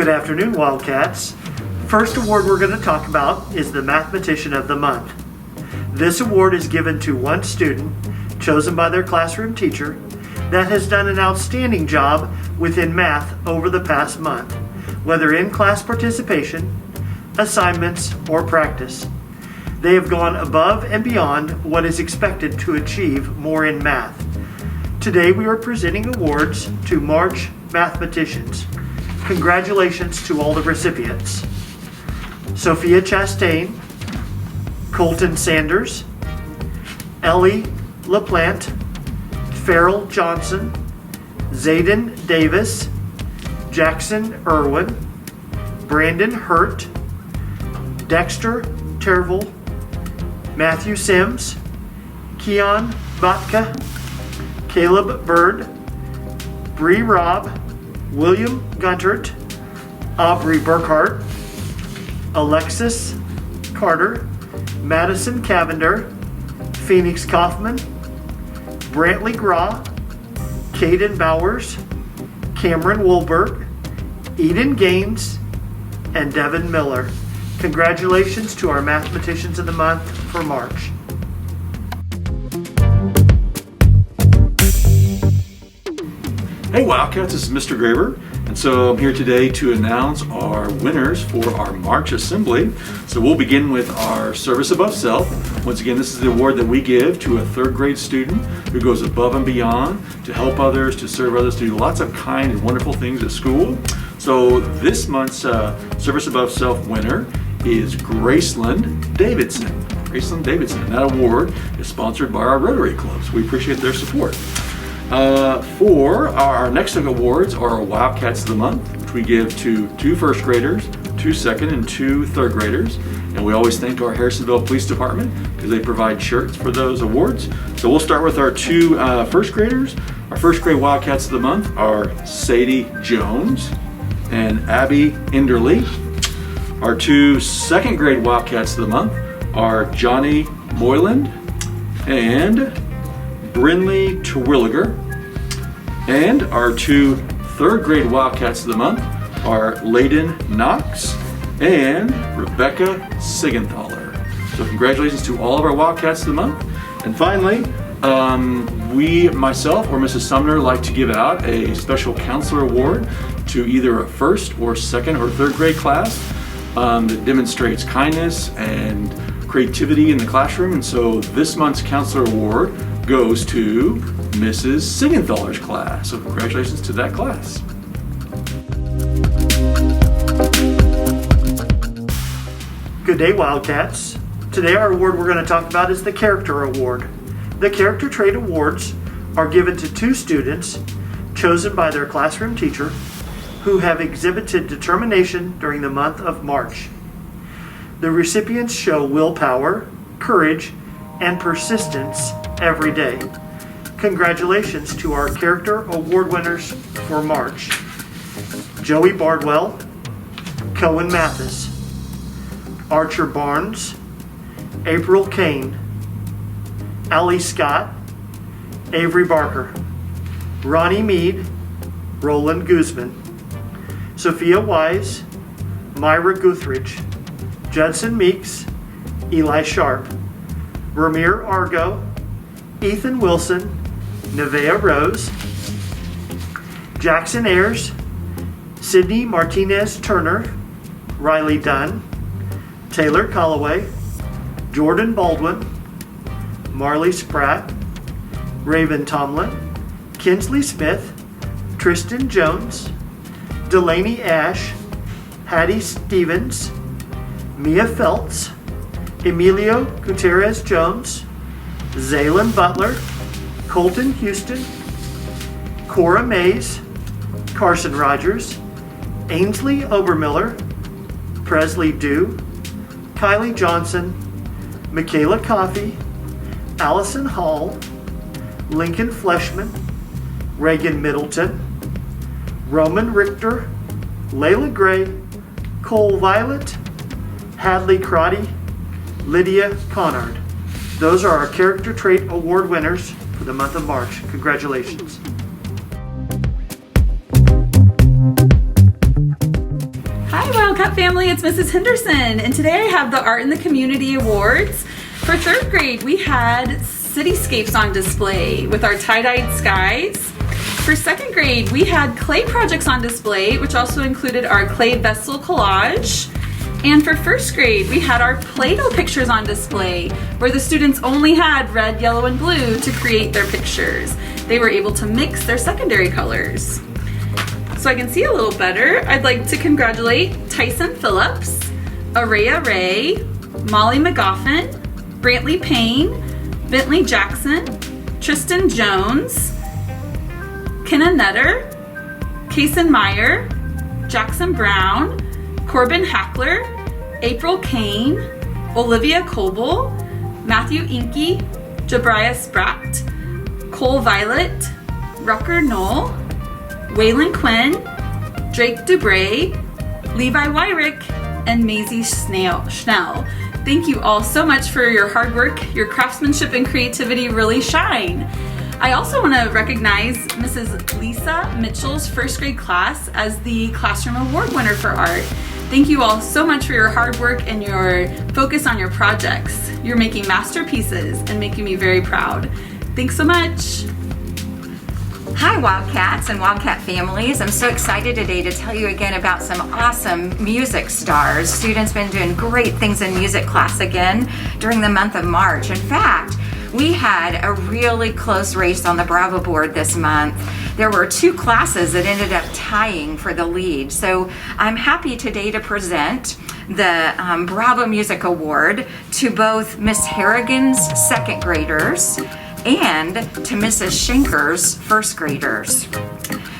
Good afternoon, Wildcats. First award we're going to talk about is the Mathematician of the Month. This award is given to one student chosen by their classroom teacher that has done an outstanding job within math over the past month, whether in class participation, assignments, or practice. They have gone above and beyond what is expected to achieve more in math. Today we are presenting awards to March mathematicians. Congratulations to all the recipients. Sophia Chastain, Colton Sanders, Ellie LaPlante, Farrell Johnson, Zayden Davis, Jackson Irwin, Brandon Hurt, Dexter Terville, Matthew Sims, Keon Botka, Caleb Bird, Bree Robb, William Guntert, Aubrey Burkhart, Alexis Carter, Madison Cavender, Phoenix Kaufman, Brantley Graw, Caden Bowers, Cameron Woolberg, Eden Gaines, and Devin Miller. Congratulations to our Mathematicians of the Month for March. Hey Wildcats, this is Mr. Graber, and so I'm here today to announce our winners for our March Assembly. So we'll begin with our Service Above Self. Once again, this is the award that we give to a third grade student who goes above and beyond to help others, to serve others, to do lots of kind and wonderful things at school. So this month's Service Above Self winner is Graceland Davidson. Graceland Davidson, and that award is sponsored by our Rotary Clubs. We appreciate their support. For our next awards are our Wildcats of the Month, which we give to 2 first graders, 2 second, and 2 third graders. And we always thank our Harrisonville Police Department because they provide shirts for those awards. So we'll start with our 2 first graders. Our first grade Wildcats of the Month are Sadie Jones and Abby Enderly. Our 2 second grade Wildcats of the Month are Johnny Moyland and Brinley Terwilliger. And our 2 third grade Wildcats of the Month are Layden Knox and Rebecca Sigenthaler. So congratulations to all of our Wildcats of the Month. And finally, myself or Mrs. Sumner like to give out a special counselor award to either a first or second or third grade class that demonstrates kindness and creativity in the classroom. And so this month's counselor award goes to Mrs. Sigenthaler's class. So congratulations to that class. Good day, Wildcats. Today our award we're going to talk about is the Character Award. The Character Trait Awards are given to 2 students chosen by their classroom teacher who have exhibited determination during the month of March. The recipients show willpower, courage, and persistence every day. Congratulations to our Character Award winners for March: Joey Bardwell, Cohen Mathis, Archer Barnes, April Kane, Allie Scott, Avery Barker, Ronnie Mead, Roland Guzman, Sophia Wise, Myra Guthridge, Judson Meeks, Eli Sharp, Ramir Argo, Ethan Wilson, Nevea Rose, Jackson Ayers, Sydney Martinez Turner, Riley Dunn, Taylor Colloway, Jordan Baldwin, Marley Spratt, Raven Tomlin, Kinsley Smith, Tristan Jones, Delaney Ash, Hattie Stevens, Mia Feltz, Emilio Gutierrez Jones, Zaylin Butler, Colton Houston, Cora Mays, Carson Rogers, Ainsley Obermiller, Presley Dew, Kylie Johnson, Michaela Coffey, Allison Hall, Lincoln Fleshman, Reagan Middleton, Roman Richter, Layla Gray, Cole Violet, Hadley Crotty, Lydia Conard. Those are our Character Trait Award winners for the month of March. Congratulations. Wildcat family, it's Mrs. Henderson, and today I have the Art in the Community Awards. For 3rd grade, we had cityscapes on display with our tie-dyed skies. For 2nd grade, we had clay projects on display, which also included our clay vessel collage. And for 1st grade, we had our Play-Doh pictures on display, where the students only had red, yellow, and blue to create their pictures. They were able to mix their secondary colors. So I can see a little better, I'd like to congratulate Tyson Phillips, Araya Ray, Molly McGoffin, Brantley Payne, Bentley Jackson, Tristan Jones, Kenna Nutter, Kason Meyer, Jackson Brown, Corbin Hackler, April Kane, Olivia Coble, Matthew Inky, Jabria Spratt, Cole Violet, Rucker Knoll, Waylon Quinn, Drake Dubray, Levi Wyrick, and Maisie Schnell. Thank you all so much for your hard work. Your craftsmanship and creativity really shine. I also want to recognize Mrs. Lisa Mitchell's 1st grade class as the Classroom Award winner for art. Thank you all so much for your hard work and your focus on your projects. You're making masterpieces and making me very proud. Thanks so much. Hi Wildcats and Wildcat families. I'm so excited today to tell you again about some awesome music stars. Students been doing great things in music class again during the month of March. In fact, we had a really close race on the Bravo board this month. There were 2 classes that ended up tying for the lead. So I'm happy today to present the Bravo Music Award to both Miss Harrigan's 2nd graders and to Mrs. Schenker's 1st graders.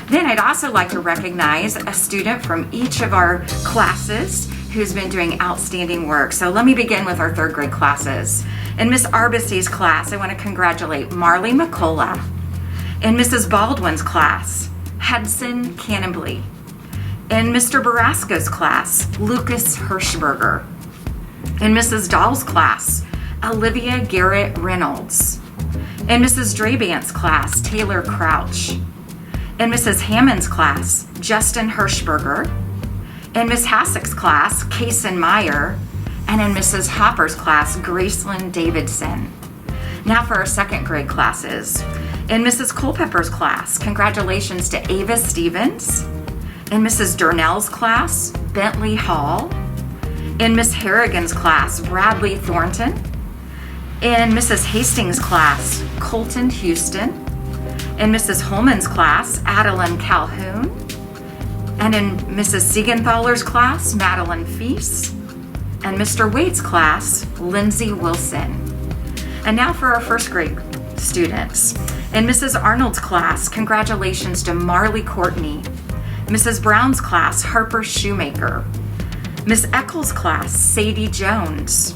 Then I'd also like to recognize a student from each of our classes who's been doing outstanding work. So let me begin with our 3rd grade classes. In Miss Arbace's class, I want to congratulate Marley McCullough. In Mrs. Baldwin's class, Hudson Cannonbley. In Mr. Barasco's class, Lucas Hirschberger. In Mrs. Dahl's class, Olivia Garrett Reynolds. In Mrs. Drabant's class, Taylor Crouch. In Mrs. Hammond's class, Justin Hirschberger. In Miss Hassick's class, Kason Meyer. And in Mrs. Hopper's class, Gracelyn Davidson. Now for our 2nd grade classes. In Mrs. Culpepper's class, congratulations to Ava Stevens. In Mrs. Durnell's class, Bentley Hall. In Miss Harrigan's class, Bradley Thornton. In Mrs. Hastings' class, Colton Houston. In Mrs. Holman's class, Adeline Calhoun. And in Mrs. Siegenthaler's class, Madeline Feast. And Mr. Waite's class, Lindsay Wilson. And now for our 1st grade students. In Mrs. Arnold's class, congratulations to Marley Courtney. Mrs. Brown's class, Harper Shoemaker. Miss Eccles' class, Sadie Jones.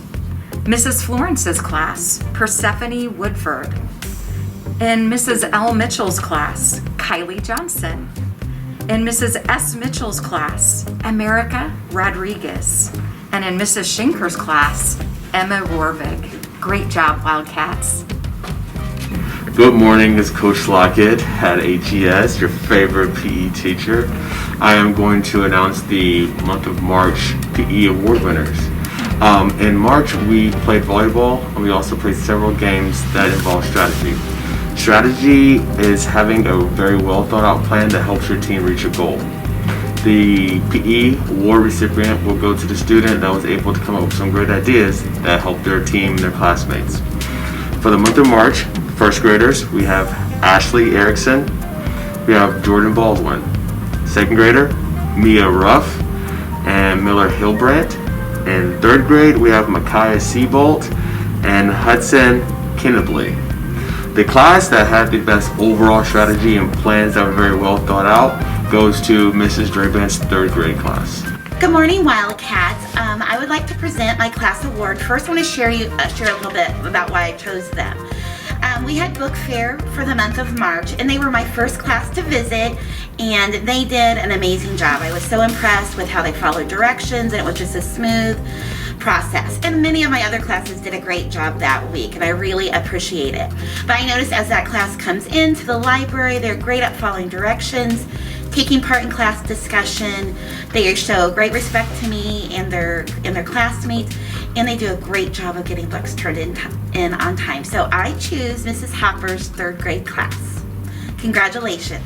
Mrs. Florence's class, Persephone Woodford. In Mrs. L. Mitchell's class, Kylie Johnson. In Mrs. S. Mitchell's class, America Rodriguez. And in Mrs. Schenker's class, Emma Rorvig. Great job, Wildcats. Good morning, it's Coach Lockett at HES, your favorite PE teacher. I am going to announce the month of March PE award winners. In March, we played volleyball, and we also played several games that involve strategy. Strategy is having a very well thought out plan that helps your team reach a goal. The PE award recipient will go to the student that was able to come up with some great ideas that help their team and their classmates. For the month of March, 1st graders, we have Ashley Erickson, we have Jordan Baldwin. 2nd grader, Mia Ruff and Miller Hilbrandt. In 3rd grade, we have Micaiah Seabolt and Hudson Kinnabley. The class that had the best overall strategy and plans that were very well thought out goes to Mrs. Drabant's 3rd grade class. Good morning, Wildcats. I would like to present my class award. First, I want to share a little bit about why I chose them. We had book fair for the month of March, and they were my first class to visit, and they did an amazing job. I was so impressed with how they followed directions, and it was just a smooth process. And many of my other classes did a great job that week, and I really appreciate it. But I noticed as that class comes into the library, they're great at following directions. taking part in class discussion. They show great respect to me and their classmates, and they do a great job of getting books turned in on time. So I choose Mrs. Hopper's third grade class. Congratulations.